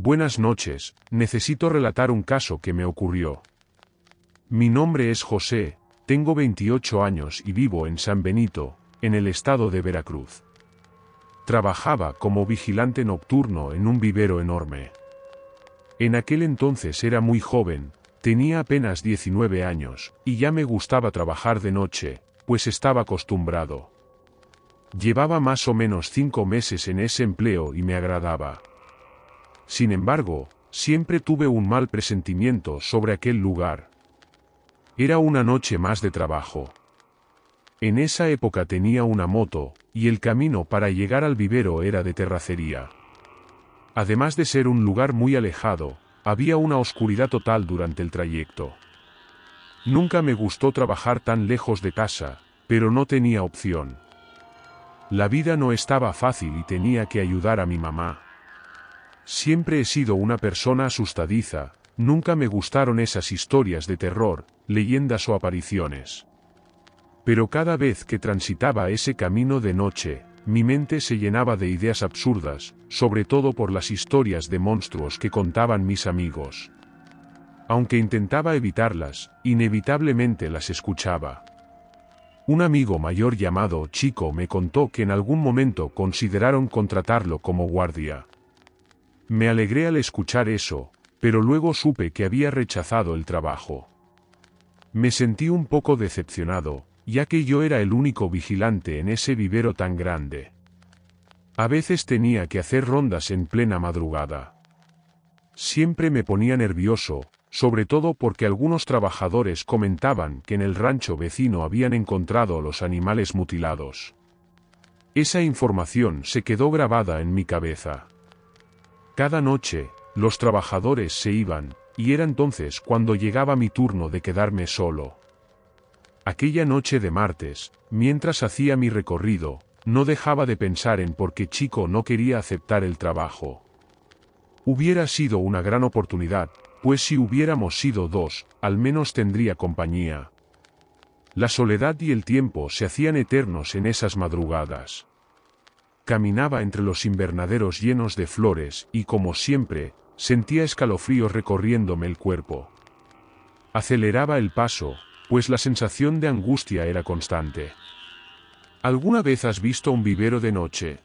Buenas noches, necesito relatar un caso que me ocurrió. Mi nombre es José, tengo 28 años y vivo en San Benito, en el estado de Veracruz. Trabajaba como vigilante nocturno en un vivero enorme. En aquel entonces era muy joven, tenía apenas 19 años, y ya me gustaba trabajar de noche, pues estaba acostumbrado. Llevaba más o menos 5 meses en ese empleo y me agradaba. Sin embargo, siempre tuve un mal presentimiento sobre aquel lugar. Era una noche más de trabajo. En esa época tenía una moto, y el camino para llegar al vivero era de terracería. Además de ser un lugar muy alejado, había una oscuridad total durante el trayecto. Nunca me gustó trabajar tan lejos de casa, pero no tenía opción. La vida no estaba fácil y tenía que ayudar a mi mamá. Siempre he sido una persona asustadiza, nunca me gustaron esas historias de terror, leyendas o apariciones. Pero cada vez que transitaba ese camino de noche, mi mente se llenaba de ideas absurdas, sobre todo por las historias de monstruos que contaban mis amigos. Aunque intentaba evitarlas, inevitablemente las escuchaba. Un amigo mayor llamado Chico me contó que en algún momento consideraron contratarlo como guardia. Me alegré al escuchar eso, pero luego supe que había rechazado el trabajo. Me sentí un poco decepcionado, ya que yo era el único vigilante en ese vivero tan grande. A veces tenía que hacer rondas en plena madrugada. Siempre me ponía nervioso, sobre todo porque algunos trabajadores comentaban que en el rancho vecino habían encontrado los animales mutilados. Esa información se quedó grabada en mi cabeza. Cada noche, los trabajadores se iban, y era entonces cuando llegaba mi turno de quedarme solo. Aquella noche de martes, mientras hacía mi recorrido, no dejaba de pensar en por qué Chico no quería aceptar el trabajo. Hubiera sido una gran oportunidad, pues si hubiéramos sido dos, al menos tendría compañía. La soledad y el tiempo se hacían eternos en esas madrugadas. Caminaba entre los invernaderos llenos de flores y, como siempre, sentía escalofríos recorriéndome el cuerpo. Aceleraba el paso, pues la sensación de angustia era constante. ¿Alguna vez has visto un vivero de noche?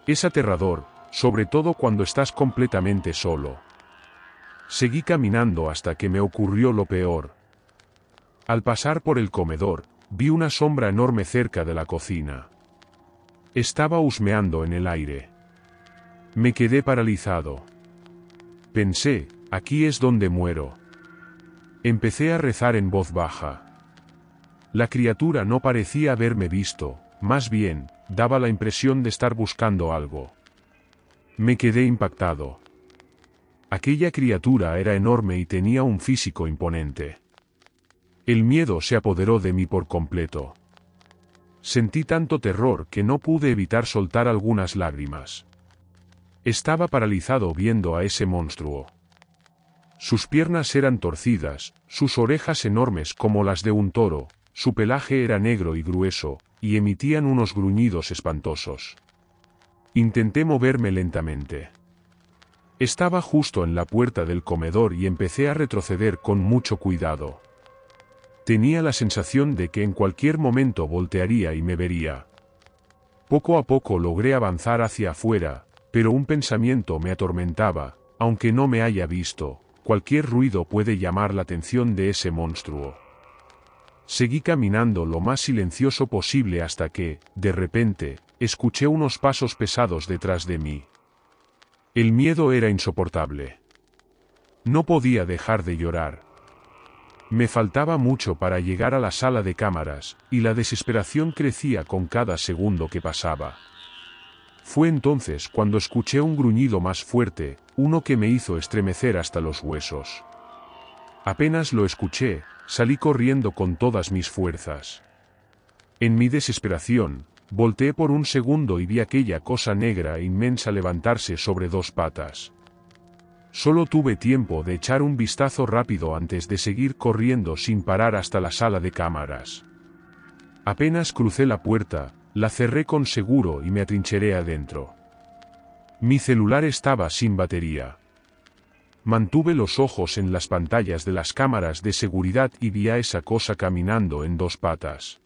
Es aterrador, sobre todo cuando estás completamente solo. Seguí caminando hasta que me ocurrió lo peor. Al pasar por el comedor, vi una sombra enorme cerca de la cocina. Estaba husmeando en el aire. Me quedé paralizado. Pensé, aquí es donde muero. Empecé a rezar en voz baja. La criatura no parecía haberme visto, más bien, daba la impresión de estar buscando algo. Me quedé impactado. Aquella criatura era enorme y tenía un físico imponente. El miedo se apoderó de mí por completo. Sentí tanto terror que no pude evitar soltar algunas lágrimas. Estaba paralizado viendo a ese monstruo. Sus piernas eran torcidas, sus orejas enormes como las de un toro, su pelaje era negro y grueso, y emitían unos gruñidos espantosos. Intenté moverme lentamente. Estaba justo en la puerta del comedor y empecé a retroceder con mucho cuidado. Tenía la sensación de que en cualquier momento voltearía y me vería. Poco a poco logré avanzar hacia afuera, pero un pensamiento me atormentaba, aunque no me haya visto, cualquier ruido puede llamar la atención de ese monstruo. Seguí caminando lo más silencioso posible hasta que, de repente, escuché unos pasos pesados detrás de mí. El miedo era insoportable. No podía dejar de llorar. Me faltaba mucho para llegar a la sala de cámaras, y la desesperación crecía con cada segundo que pasaba. Fue entonces cuando escuché un gruñido más fuerte, uno que me hizo estremecer hasta los huesos. Apenas lo escuché, salí corriendo con todas mis fuerzas. En mi desesperación, volteé por un segundo y vi aquella cosa negra e inmensa levantarse sobre dos patas. Solo tuve tiempo de echar un vistazo rápido antes de seguir corriendo sin parar hasta la sala de cámaras. Apenas crucé la puerta, la cerré con seguro y me atrincheré adentro. Mi celular estaba sin batería. Mantuve los ojos en las pantallas de las cámaras de seguridad y vi a esa cosa caminando en dos patas.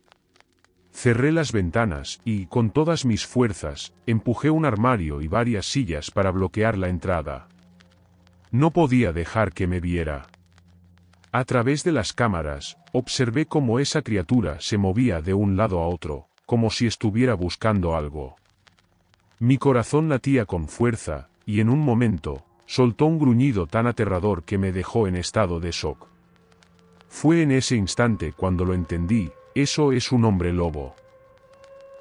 Cerré las ventanas y, con todas mis fuerzas, empujé un armario y varias sillas para bloquear la entrada. No podía dejar que me viera. A través de las cámaras, observé cómo esa criatura se movía de un lado a otro, como si estuviera buscando algo. Mi corazón latía con fuerza, y en un momento, soltó un gruñido tan aterrador que me dejó en estado de shock. Fue en ese instante cuando lo entendí: eso es un hombre lobo.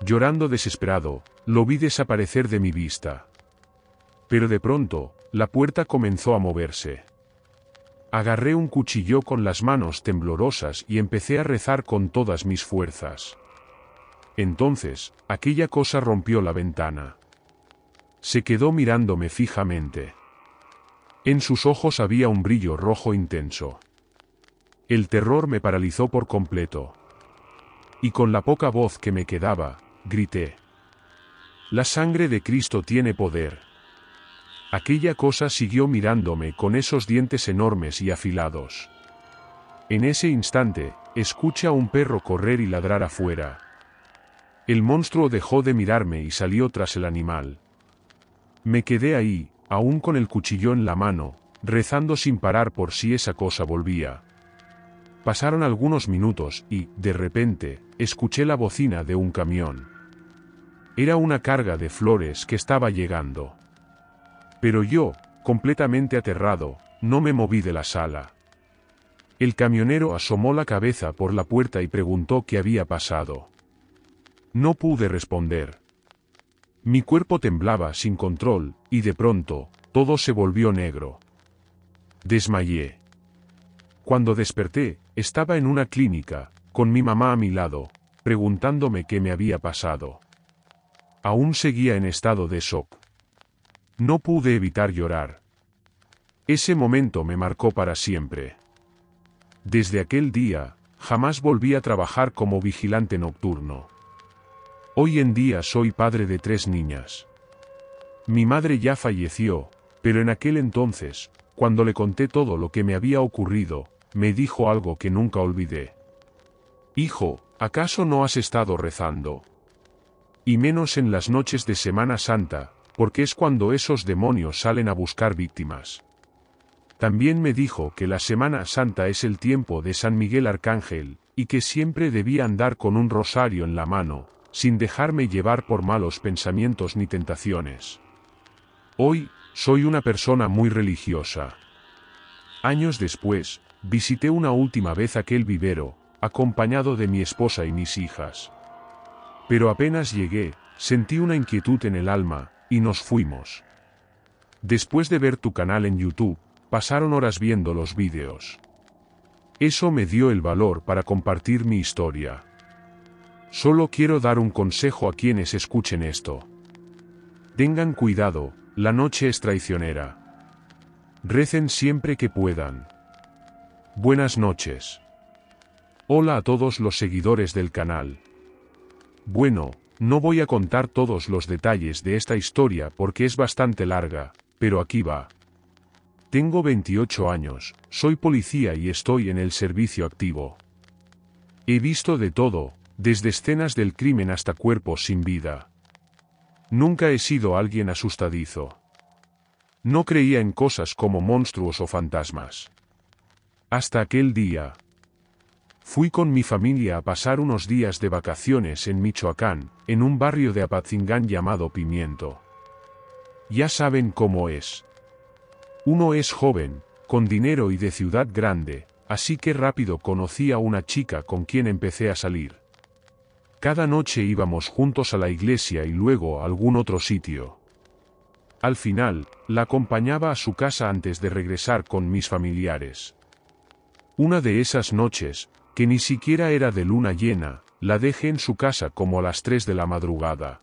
Llorando desesperado, lo vi desaparecer de mi vista. Pero de pronto, la puerta comenzó a moverse. Agarré un cuchillo con las manos temblorosas y empecé a rezar con todas mis fuerzas. Entonces, aquella cosa rompió la ventana. Se quedó mirándome fijamente. En sus ojos había un brillo rojo intenso. El terror me paralizó por completo. Y con la poca voz que me quedaba, grité: «La sangre de Cristo tiene poder». Aquella cosa siguió mirándome con esos dientes enormes y afilados. En ese instante, escuché a un perro correr y ladrar afuera. El monstruo dejó de mirarme y salió tras el animal. Me quedé ahí, aún con el cuchillo en la mano, rezando sin parar por si esa cosa volvía. Pasaron algunos minutos y, de repente, escuché la bocina de un camión. Era una carga de flores que estaba llegando. Pero yo, completamente aterrado, no me moví de la sala. El camionero asomó la cabeza por la puerta y preguntó qué había pasado. No pude responder. Mi cuerpo temblaba sin control, y de pronto, todo se volvió negro. Desmayé. Cuando desperté, estaba en una clínica, con mi mamá a mi lado, preguntándome qué me había pasado. Aún seguía en estado de shock. No pude evitar llorar. Ese momento me marcó para siempre. Desde aquel día, jamás volví a trabajar como vigilante nocturno. Hoy en día soy padre de 3 niñas. Mi madre ya falleció, pero en aquel entonces, cuando le conté todo lo que me había ocurrido, me dijo algo que nunca olvidé. «Hijo, ¿acaso no has estado rezando? Y menos en las noches de Semana Santa, porque es cuando esos demonios salen a buscar víctimas». También me dijo que la Semana Santa es el tiempo de San Miguel Arcángel, y que siempre debía andar con un rosario en la mano, sin dejarme llevar por malos pensamientos ni tentaciones. Hoy, soy una persona muy religiosa. Años después, visité una última vez aquel vivero, acompañado de mi esposa y mis hijas. Pero apenas llegué, sentí una inquietud en el alma, y nos fuimos. Después de ver tu canal en YouTube, pasaron horas viendo los vídeos. Eso me dio el valor para compartir mi historia. Solo quiero dar un consejo a quienes escuchen esto. Tengan cuidado, la noche es traicionera. Recen siempre que puedan. Buenas noches. Hola a todos los seguidores del canal. Bueno, no voy a contar todos los detalles de esta historia porque es bastante larga, pero aquí va. Tengo 28 años, soy policía y estoy en el servicio activo. He visto de todo, desde escenas del crimen hasta cuerpos sin vida. Nunca he sido alguien asustadizo. No creía en cosas como monstruos o fantasmas. Hasta aquel día. Fui con mi familia a pasar unos días de vacaciones en Michoacán, en un barrio de Apatzingán llamado Pimiento. Ya saben cómo es. Uno es joven, con dinero y de ciudad grande, así que rápido conocí a una chica con quien empecé a salir. Cada noche íbamos juntos a la iglesia y luego a algún otro sitio. Al final, la acompañaba a su casa antes de regresar con mis familiares. Una de esas noches, que ni siquiera era de luna llena, la dejé en su casa como a las 3 de la madrugada.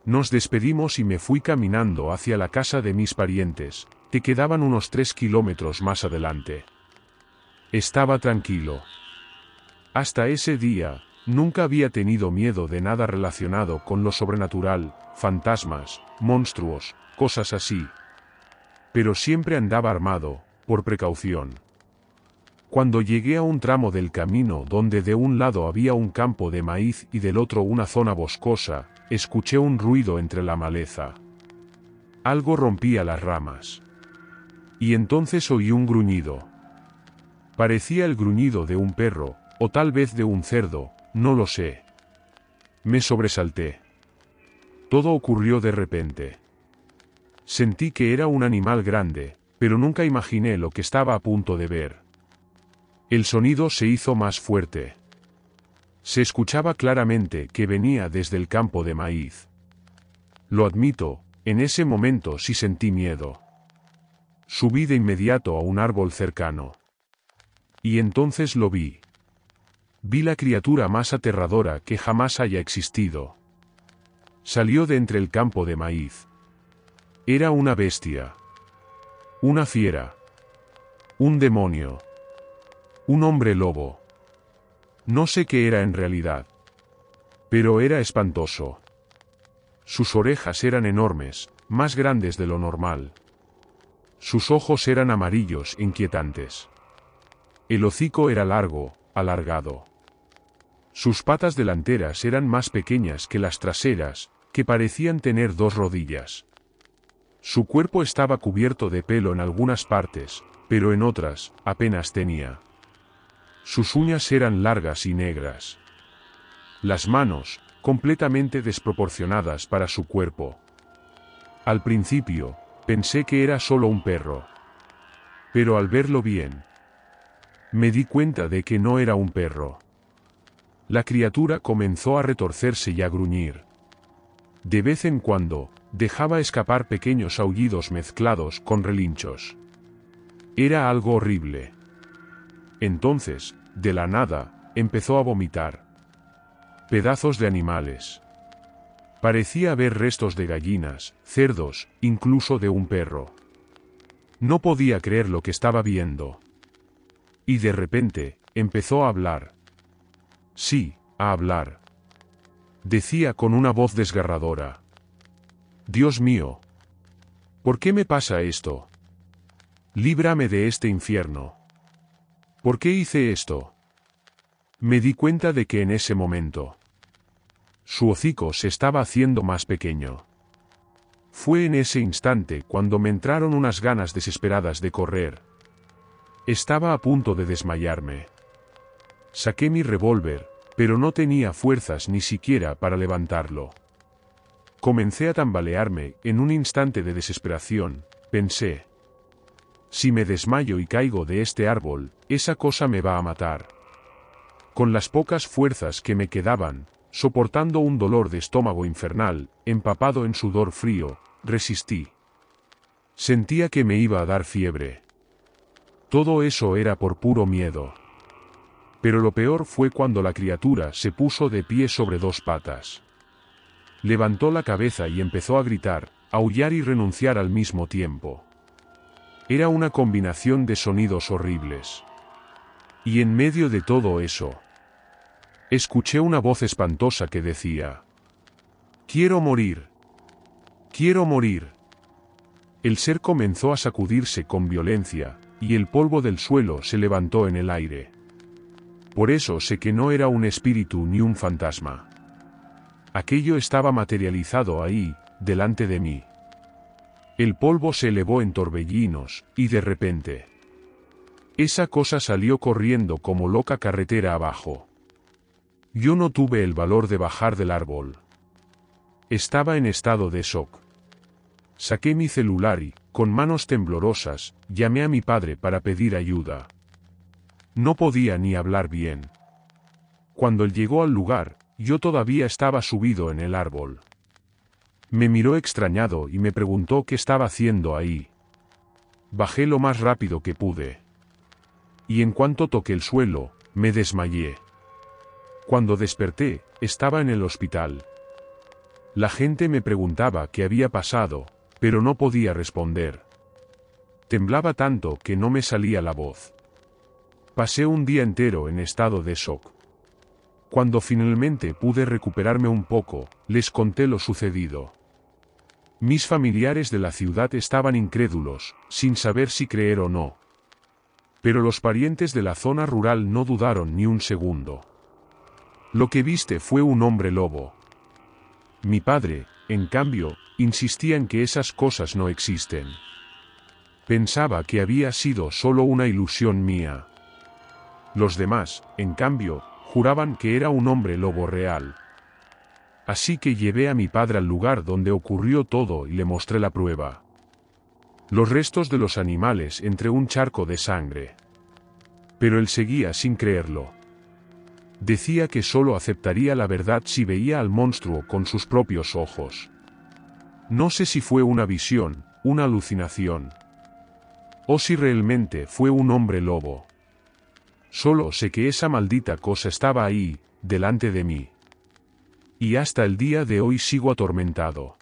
Nos despedimos y me fui caminando hacia la casa de mis parientes, que quedaban unos 3 kilómetros más adelante. Estaba tranquilo. Hasta ese día, nunca había tenido miedo de nada relacionado con lo sobrenatural, fantasmas, monstruos, cosas así. Pero siempre andaba armado, por precaución. Cuando llegué a un tramo del camino donde de un lado había un campo de maíz y del otro una zona boscosa, escuché un ruido entre la maleza. Algo rompía las ramas. Y entonces oí un gruñido. Parecía el gruñido de un perro, o tal vez de un cerdo, no lo sé. Me sobresalté. Todo ocurrió de repente. Sentí que era un animal grande, pero nunca imaginé lo que estaba a punto de ver. El sonido se hizo más fuerte. Se escuchaba claramente que venía desde el campo de maíz. Lo admito, en ese momento sí sentí miedo. Subí de inmediato a un árbol cercano. Y entonces lo vi. Vi la criatura más aterradora que jamás haya existido. Salió de entre el campo de maíz. Era una bestia. Una fiera. Un demonio. Un hombre lobo. No sé qué era en realidad. Pero era espantoso. Sus orejas eran enormes, más grandes de lo normal. Sus ojos eran amarillos e inquietantes. El hocico era largo, alargado. Sus patas delanteras eran más pequeñas que las traseras, que parecían tener 2 rodillas. Su cuerpo estaba cubierto de pelo en algunas partes, pero en otras, apenas tenía. Sus uñas eran largas y negras. Las manos, completamente desproporcionadas para su cuerpo. Al principio, pensé que era solo un perro. Pero al verlo bien, me di cuenta de que no era un perro. La criatura comenzó a retorcerse y a gruñir. De vez en cuando, dejaba escapar pequeños aullidos mezclados con relinchos. Era algo horrible. Entonces, de la nada, empezó a vomitar. Pedazos de animales. Parecía haber restos de gallinas, cerdos, incluso de un perro. No podía creer lo que estaba viendo. Y de repente, empezó a hablar. Sí, a hablar. Decía con una voz desgarradora. Dios mío. ¿Por qué me pasa esto? Líbrame de este infierno. ¿Por qué hice esto? Me di cuenta de que en ese momento, su hocico se estaba haciendo más pequeño. Fue en ese instante cuando me entraron unas ganas desesperadas de correr. Estaba a punto de desmayarme. Saqué mi revólver, pero no tenía fuerzas ni siquiera para levantarlo. Comencé a tambalearme, en un instante de desesperación, pensé. Si me desmayo y caigo de este árbol, esa cosa me va a matar. Con las pocas fuerzas que me quedaban, soportando un dolor de estómago infernal, empapado en sudor frío, resistí. Sentía que me iba a dar fiebre. Todo eso era por puro miedo. Pero lo peor fue cuando la criatura se puso de pie sobre 2 patas. Levantó la cabeza y empezó a gritar, aullar y renunciar al mismo tiempo. Era una combinación de sonidos horribles. Y en medio de todo eso, escuché una voz espantosa que decía: «Quiero morir. Quiero morir». El ser comenzó a sacudirse con violencia, y el polvo del suelo se levantó en el aire. Por eso sé que no era un espíritu ni un fantasma. Aquello estaba materializado ahí, delante de mí. El polvo se elevó en torbellinos, y de repente, esa cosa salió corriendo como loca carretera abajo. Yo no tuve el valor de bajar del árbol. Estaba en estado de shock. Saqué mi celular y, con manos temblorosas, llamé a mi padre para pedir ayuda. No podía ni hablar bien. Cuando él llegó al lugar, yo todavía estaba subido en el árbol. Me miró extrañado y me preguntó qué estaba haciendo ahí. Bajé lo más rápido que pude. Y en cuanto toqué el suelo, me desmayé. Cuando desperté, estaba en el hospital. La gente me preguntaba qué había pasado, pero no podía responder. Temblaba tanto que no me salía la voz. Pasé un día entero en estado de shock. Cuando finalmente pude recuperarme un poco, les conté lo sucedido. Mis familiares de la ciudad estaban incrédulos, sin saber si creer o no. Pero los parientes de la zona rural no dudaron ni un segundo. Lo que viste fue un hombre lobo. Mi padre, en cambio, insistía en que esas cosas no existen. Pensaba que había sido solo una ilusión mía. Los demás, en cambio, juraban que era un hombre lobo real. Así que llevé a mi padre al lugar donde ocurrió todo y le mostré la prueba. Los restos de los animales entre un charco de sangre. Pero él seguía sin creerlo. Decía que solo aceptaría la verdad si veía al monstruo con sus propios ojos. No sé si fue una visión, una alucinación, o si realmente fue un hombre lobo. Solo sé que esa maldita cosa estaba ahí, delante de mí. Y hasta el día de hoy sigo atormentado.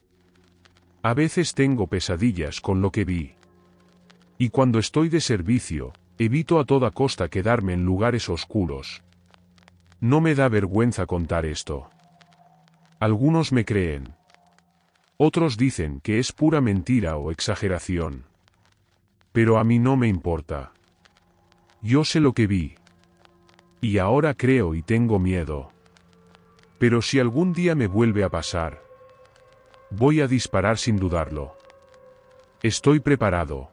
A veces tengo pesadillas con lo que vi. Y cuando estoy de servicio, evito a toda costa quedarme en lugares oscuros. No me da vergüenza contar esto. Algunos me creen. Otros dicen que es pura mentira o exageración. Pero a mí no me importa. Yo sé lo que vi. Y ahora creo y tengo miedo. Pero si algún día me vuelve a pasar, voy a disparar sin dudarlo. Estoy preparado.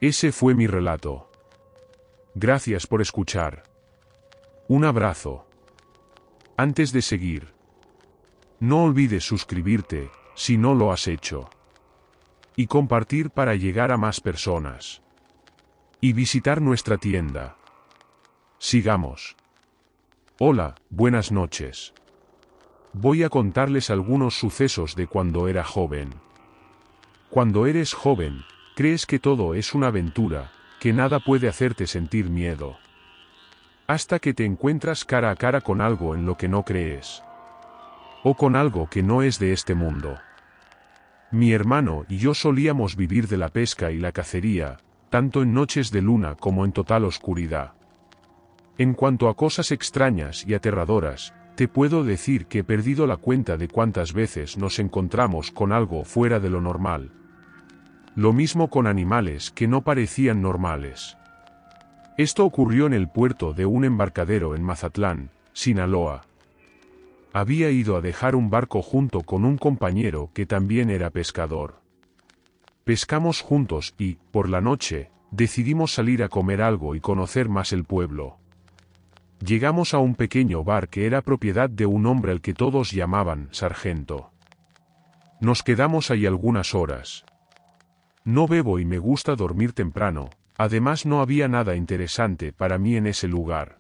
Ese fue mi relato. Gracias por escuchar. Un abrazo. Antes de seguir, no olvides suscribirte, si no lo has hecho. Y compartir para llegar a más personas. Y visitar nuestra tienda. Sigamos. Hola, buenas noches. Voy a contarles algunos sucesos de cuando era joven. Cuando eres joven, crees que todo es una aventura, que nada puede hacerte sentir miedo. Hasta que te encuentras cara a cara con algo en lo que no crees. O con algo que no es de este mundo. Mi hermano y yo solíamos vivir de la pesca y la cacería, tanto en noches de luna como en total oscuridad. En cuanto a cosas extrañas y aterradoras, te puedo decir que he perdido la cuenta de cuántas veces nos encontramos con algo fuera de lo normal. Lo mismo con animales que no parecían normales. Esto ocurrió en el puerto de un embarcadero en Mazatlán, Sinaloa. Había ido a dejar un barco junto con un compañero que también era pescador. Pescamos juntos y, por la noche, decidimos salir a comer algo y conocer más el pueblo. Llegamos a un pequeño bar que era propiedad de un hombre al que todos llamaban Sargento. Nos quedamos ahí algunas horas. No bebo y me gusta dormir temprano, además no había nada interesante para mí en ese lugar.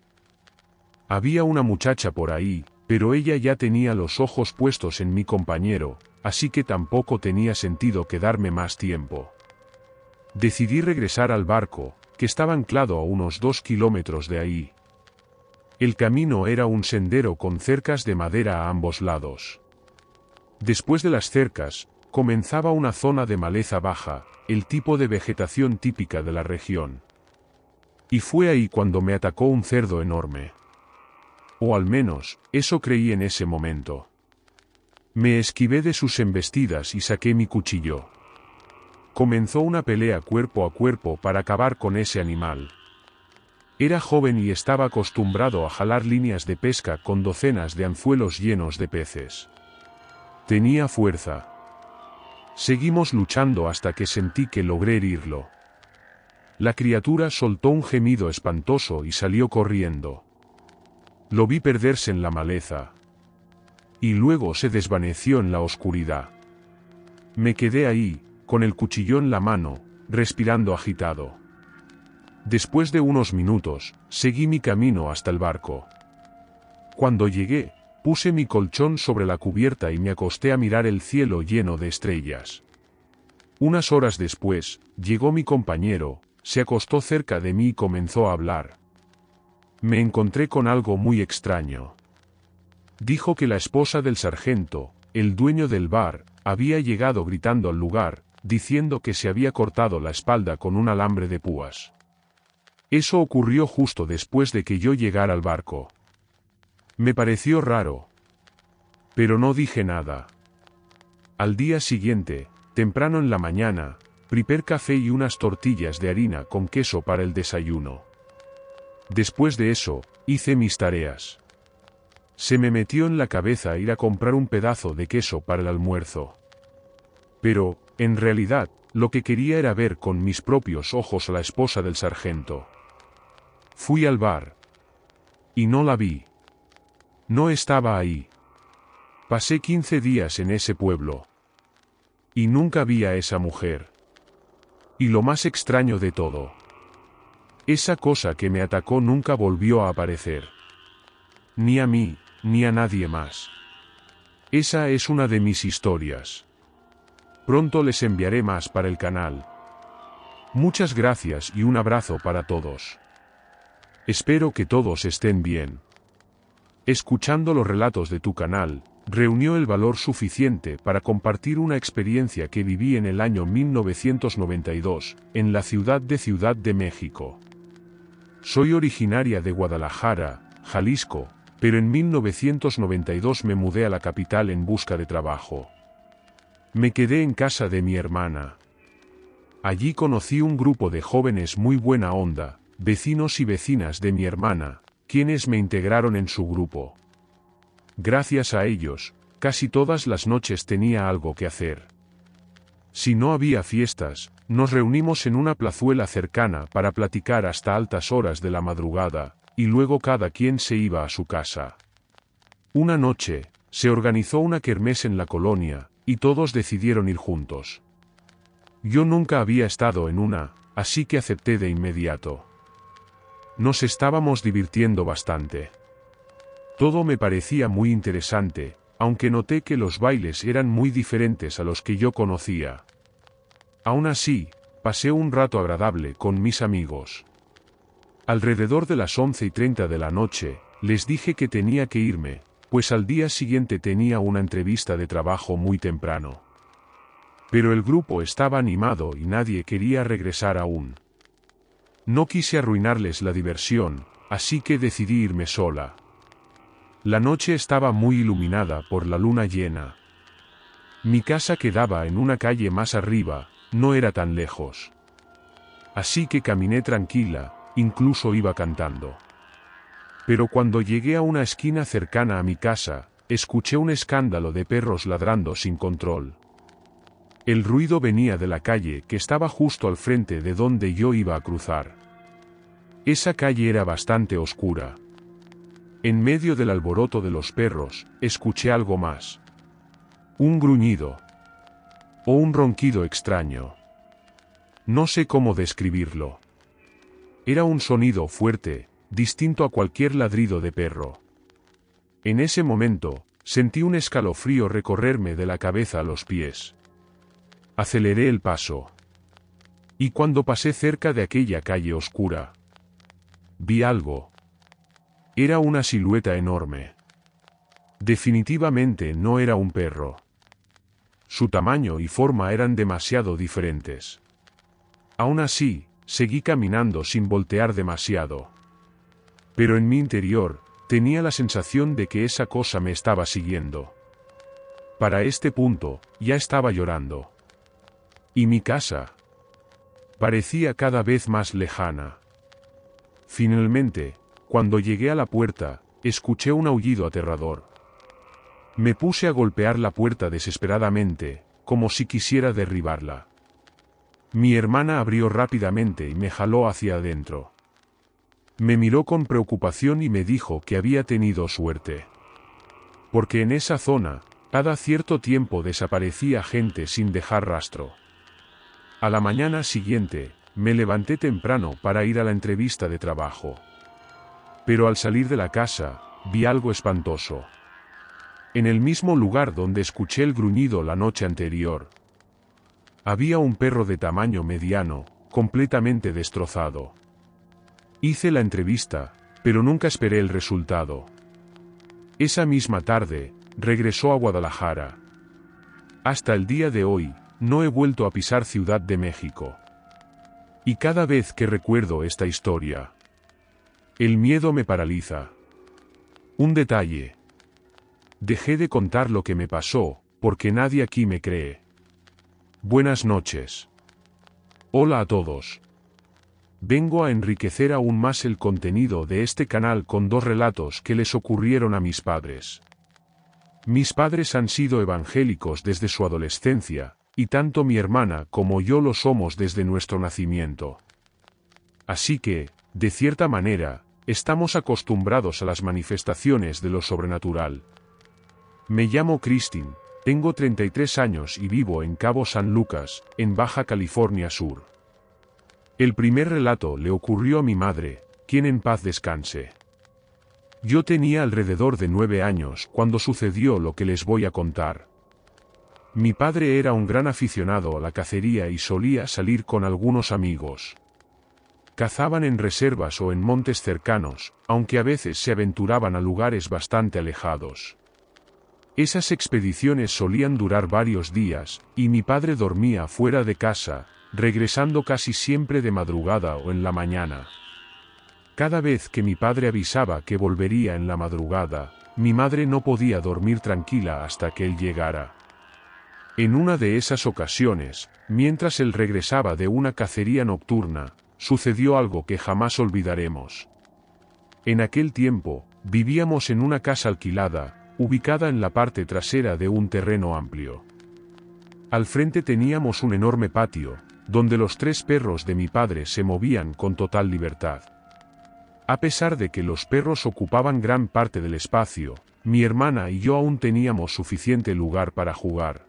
Había una muchacha por ahí, pero ella ya tenía los ojos puestos en mi compañero, así que tampoco tenía sentido quedarme más tiempo. Decidí regresar al barco, que estaba anclado a unos 2 kilómetros de ahí. El camino era un sendero con cercas de madera a ambos lados. Después de las cercas, comenzaba una zona de maleza baja, el tipo de vegetación típica de la región. Y fue ahí cuando me atacó un cerdo enorme. O al menos, eso creí en ese momento. Me esquivé de sus embestidas y saqué mi cuchillo. Comenzó una pelea cuerpo a cuerpo para acabar con ese animal. Era joven y estaba acostumbrado a jalar líneas de pesca con docenas de anzuelos llenos de peces. Tenía fuerza. Seguimos luchando hasta que sentí que logré herirlo. La criatura soltó un gemido espantoso y salió corriendo. Lo vi perderse en la maleza. Y luego se desvaneció en la oscuridad. Me quedé ahí, con el cuchillo en la mano, respirando agitado. Después de unos minutos, seguí mi camino hasta el barco. Cuando llegué, puse mi colchón sobre la cubierta y me acosté a mirar el cielo lleno de estrellas. Unas horas después, llegó mi compañero, se acostó cerca de mí y comenzó a hablar. Me encontré con algo muy extraño. Dijo que la esposa del sargento, el dueño del bar, había llegado gritando al lugar, diciendo que se había cortado la espalda con un alambre de púas. Eso ocurrió justo después de que yo llegara al barco. Me pareció raro. Pero no dije nada. Al día siguiente, temprano en la mañana, preparé café y unas tortillas de harina con queso para el desayuno. Después de eso, hice mis tareas. Se me metió en la cabeza ir a comprar un pedazo de queso para el almuerzo. Pero, en realidad, lo que quería era ver con mis propios ojos a la esposa del sargento. Fui al bar. Y no la vi. No estaba ahí. Pasé 15 días en ese pueblo. Y nunca vi a esa mujer. Y lo más extraño de todo. Esa cosa que me atacó nunca volvió a aparecer. Ni a mí, ni a nadie más. Esa es una de mis historias. Pronto les enviaré más para el canal. Muchas gracias y un abrazo para todos. Espero que todos estén bien. Escuchando los relatos de tu canal, reunió el valor suficiente para compartir una experiencia que viví en el año 1992, en la ciudad de México. Soy originaria de Guadalajara, Jalisco, pero en 1992 me mudé a la capital en busca de trabajo. Me quedé en casa de mi hermana. Allí conocí un grupo de jóvenes muy buena onda, vecinos y vecinas de mi hermana, quienes me integraron en su grupo. Gracias a ellos, casi todas las noches tenía algo que hacer. Si no había fiestas, nos reunimos en una plazuela cercana para platicar hasta altas horas de la madrugada, y luego cada quien se iba a su casa. Una noche, se organizó una kermés en la colonia, y todos decidieron ir juntos. Yo nunca había estado en una, así que acepté de inmediato. Nos estábamos divirtiendo bastante. Todo me parecía muy interesante, aunque noté que los bailes eran muy diferentes a los que yo conocía. Aún así, pasé un rato agradable con mis amigos. Alrededor de las 11:30 de la noche, les dije que tenía que irme, pues al día siguiente tenía una entrevista de trabajo muy temprano. Pero el grupo estaba animado y nadie quería regresar aún. No quise arruinarles la diversión, así que decidí irme sola. La noche estaba muy iluminada por la luna llena. Mi casa quedaba en una calle más arriba, no era tan lejos. Así que caminé tranquila, incluso iba cantando. Pero cuando llegué a una esquina cercana a mi casa, escuché un escándalo de perros ladrando sin control. El ruido venía de la calle que estaba justo al frente de donde yo iba a cruzar. Esa calle era bastante oscura. En medio del alboroto de los perros, escuché algo más. Un gruñido. O un ronquido extraño. No sé cómo describirlo. Era un sonido fuerte, distinto a cualquier ladrido de perro. En ese momento, sentí un escalofrío recorrerme de la cabeza a los pies. Aceleré el paso. Y cuando pasé cerca de aquella calle oscura, vi algo. Era una silueta enorme. Definitivamente no era un perro. Su tamaño y forma eran demasiado diferentes. Aún así, seguí caminando sin voltear demasiado. Pero en mi interior, tenía la sensación de que esa cosa me estaba siguiendo. Para este punto, ya estaba llorando. Y mi casa parecía cada vez más lejana. Finalmente, cuando llegué a la puerta, escuché un aullido aterrador. Me puse a golpear la puerta desesperadamente, como si quisiera derribarla. Mi hermana abrió rápidamente y me jaló hacia adentro. Me miró con preocupación y me dijo que había tenido suerte. Porque en esa zona, cada cierto tiempo desaparecía gente sin dejar rastro. A la mañana siguiente, me levanté temprano para ir a la entrevista de trabajo. Pero al salir de la casa, vi algo espantoso. En el mismo lugar donde escuché el gruñido la noche anterior, había un perro de tamaño mediano, completamente destrozado. Hice la entrevista, pero nunca esperé el resultado. Esa misma tarde, regresó a Guadalajara. Hasta el día de hoy, no he vuelto a pisar Ciudad de México. Y cada vez que recuerdo esta historia, el miedo me paraliza. Un detalle. Dejé de contar lo que me pasó, porque nadie aquí me cree. Buenas noches. Hola a todos. Vengo a enriquecer aún más el contenido de este canal con 2 relatos que les ocurrieron a mis padres. Mis padres han sido evangélicos desde su adolescencia, y tanto mi hermana como yo lo somos desde nuestro nacimiento. Así que, de cierta manera, estamos acostumbrados a las manifestaciones de lo sobrenatural. Me llamo Christine, tengo 33 años y vivo en Cabo San Lucas, en Baja California Sur. El primer relato le ocurrió a mi madre, quien en paz descanse. Yo tenía alrededor de 9 años cuando sucedió lo que les voy a contar. Mi padre era un gran aficionado a la cacería y solía salir con algunos amigos. Cazaban en reservas o en montes cercanos, aunque a veces se aventuraban a lugares bastante alejados. Esas expediciones solían durar varios días, y mi padre dormía fuera de casa, regresando casi siempre de madrugada o en la mañana. Cada vez que mi padre avisaba que volvería en la madrugada, mi madre no podía dormir tranquila hasta que él llegara. En una de esas ocasiones, mientras él regresaba de una cacería nocturna, sucedió algo que jamás olvidaremos. En aquel tiempo, vivíamos en una casa alquilada, ubicada en la parte trasera de un terreno amplio. Al frente teníamos un enorme patio, donde los 3 perros de mi padre se movían con total libertad. A pesar de que los perros ocupaban gran parte del espacio, mi hermana y yo aún teníamos suficiente lugar para jugar.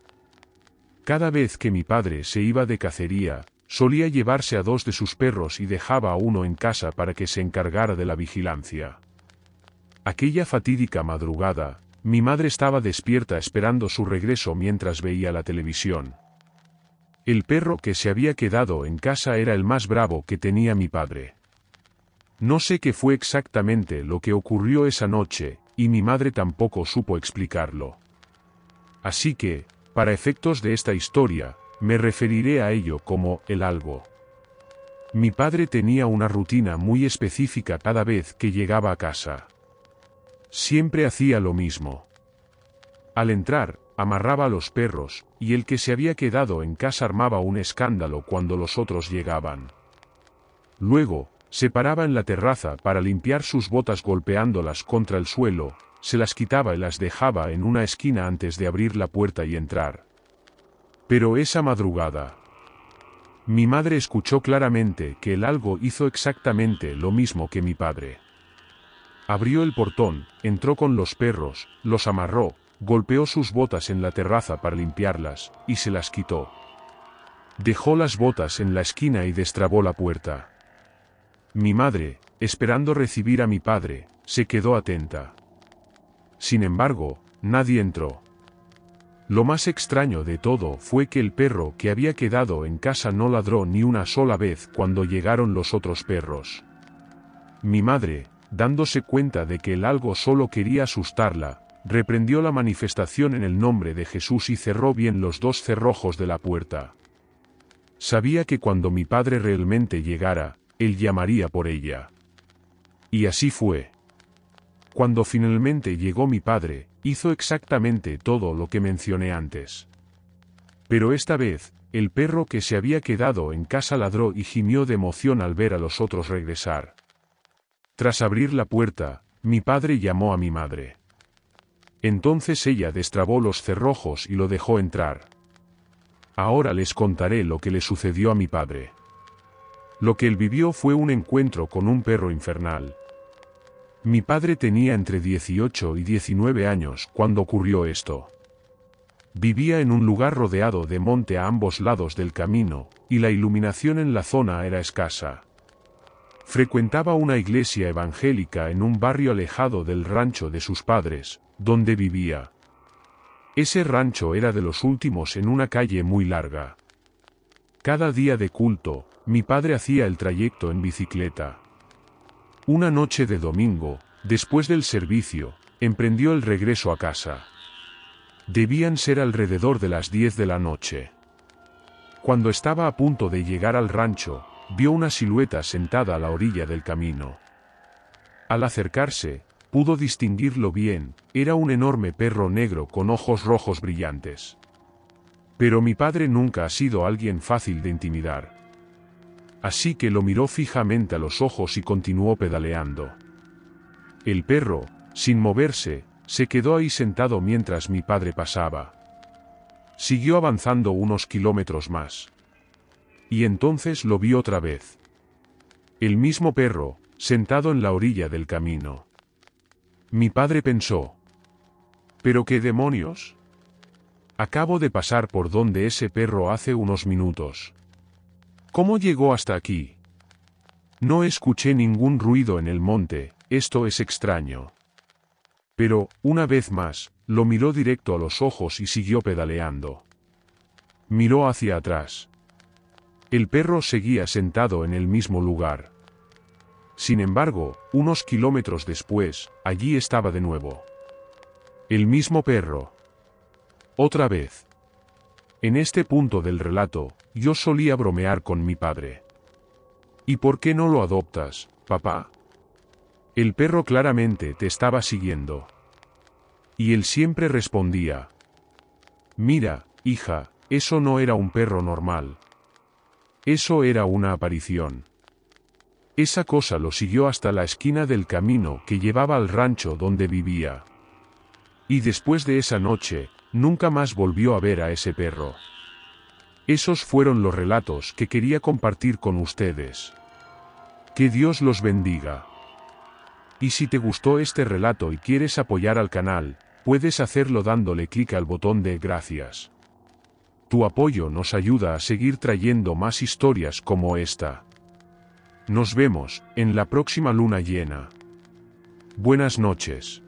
Cada vez que mi padre se iba de cacería, solía llevarse a 2 de sus perros y dejaba a uno en casa para que se encargara de la vigilancia. Aquella fatídica madrugada, mi madre estaba despierta esperando su regreso mientras veía la televisión. El perro que se había quedado en casa era el más bravo que tenía mi padre. No sé qué fue exactamente lo que ocurrió esa noche, y mi madre tampoco supo explicarlo. Así que, para efectos de esta historia, me referiré a ello como el algo. Mi padre tenía una rutina muy específica cada vez que llegaba a casa. Siempre hacía lo mismo. Al entrar, amarraba a los perros, y el que se había quedado en casa armaba un escándalo cuando los otros llegaban. Luego, se paraba en la terraza para limpiar sus botas golpeándolas contra el suelo, se las quitaba y las dejaba en una esquina antes de abrir la puerta y entrar. Pero esa madrugada, mi madre escuchó claramente que el algo hizo exactamente lo mismo que mi padre. Abrió el portón, entró con los perros, los amarró, golpeó sus botas en la terraza para limpiarlas, y se las quitó. Dejó las botas en la esquina y destrabó la puerta. Mi madre, esperando recibir a mi padre, se quedó atenta. Sin embargo, nadie entró. Lo más extraño de todo fue que el perro que había quedado en casa no ladró ni una sola vez cuando llegaron los otros perros. Mi madre, dándose cuenta de que el algo solo quería asustarla, reprendió la manifestación en el nombre de Jesús y cerró bien los 2 cerrojos de la puerta. Sabía que cuando mi padre realmente llegara, él llamaría por ella. Y así fue. Cuando finalmente llegó mi padre, hizo exactamente todo lo que mencioné antes. Pero esta vez, el perro que se había quedado en casa ladró y gimió de emoción al ver a los otros regresar. Tras abrir la puerta, mi padre llamó a mi madre. Entonces ella destrabó los cerrojos y lo dejó entrar. Ahora les contaré lo que le sucedió a mi padre. Lo que él vivió fue un encuentro con un perro infernal. Mi padre tenía entre 18 y 19 años cuando ocurrió esto. Vivía en un lugar rodeado de monte a ambos lados del camino, y la iluminación en la zona era escasa. Frecuentaba una iglesia evangélica en un barrio alejado del rancho de sus padres, donde vivía. Ese rancho era de los últimos en una calle muy larga. Cada día de culto, mi padre hacía el trayecto en bicicleta. Una noche de domingo, después del servicio, emprendió el regreso a casa. Debían ser alrededor de las 10 de la noche. Cuando estaba a punto de llegar al rancho, vio una silueta sentada a la orilla del camino. Al acercarse, pudo distinguirlo bien, era un enorme perro negro con ojos rojos brillantes. Pero mi padre nunca ha sido alguien fácil de intimidar. Así que lo miró fijamente a los ojos y continuó pedaleando. El perro, sin moverse, se quedó ahí sentado mientras mi padre pasaba. Siguió avanzando unos kilómetros más. Y entonces lo vi otra vez. El mismo perro, sentado en la orilla del camino. Mi padre pensó: ¿pero qué demonios? Acabo de pasar por donde ese perro hace unos minutos. ¿Cómo llegó hasta aquí? No escuché ningún ruido en el monte, esto es extraño. Pero, una vez más, lo miró directo a los ojos y siguió pedaleando. Miró hacia atrás. El perro seguía sentado en el mismo lugar. Sin embargo, unos kilómetros después, allí estaba de nuevo. El mismo perro. Otra vez. En este punto del relato, yo solía bromear con mi padre. ¿Y por qué no lo adoptas, papá? El perro claramente te estaba siguiendo. Y él siempre respondía: mira, hija, eso no era un perro normal. Eso era una aparición. Esa cosa lo siguió hasta la esquina del camino que llevaba al rancho donde vivía. Y después de esa noche, nunca más volvió a ver a ese perro. Esos fueron los relatos que quería compartir con ustedes. Que Dios los bendiga. Y si te gustó este relato y quieres apoyar al canal, puedes hacerlo dándole clic al botón de gracias. Tu apoyo nos ayuda a seguir trayendo más historias como esta. Nos vemos en la próxima luna llena. Buenas noches.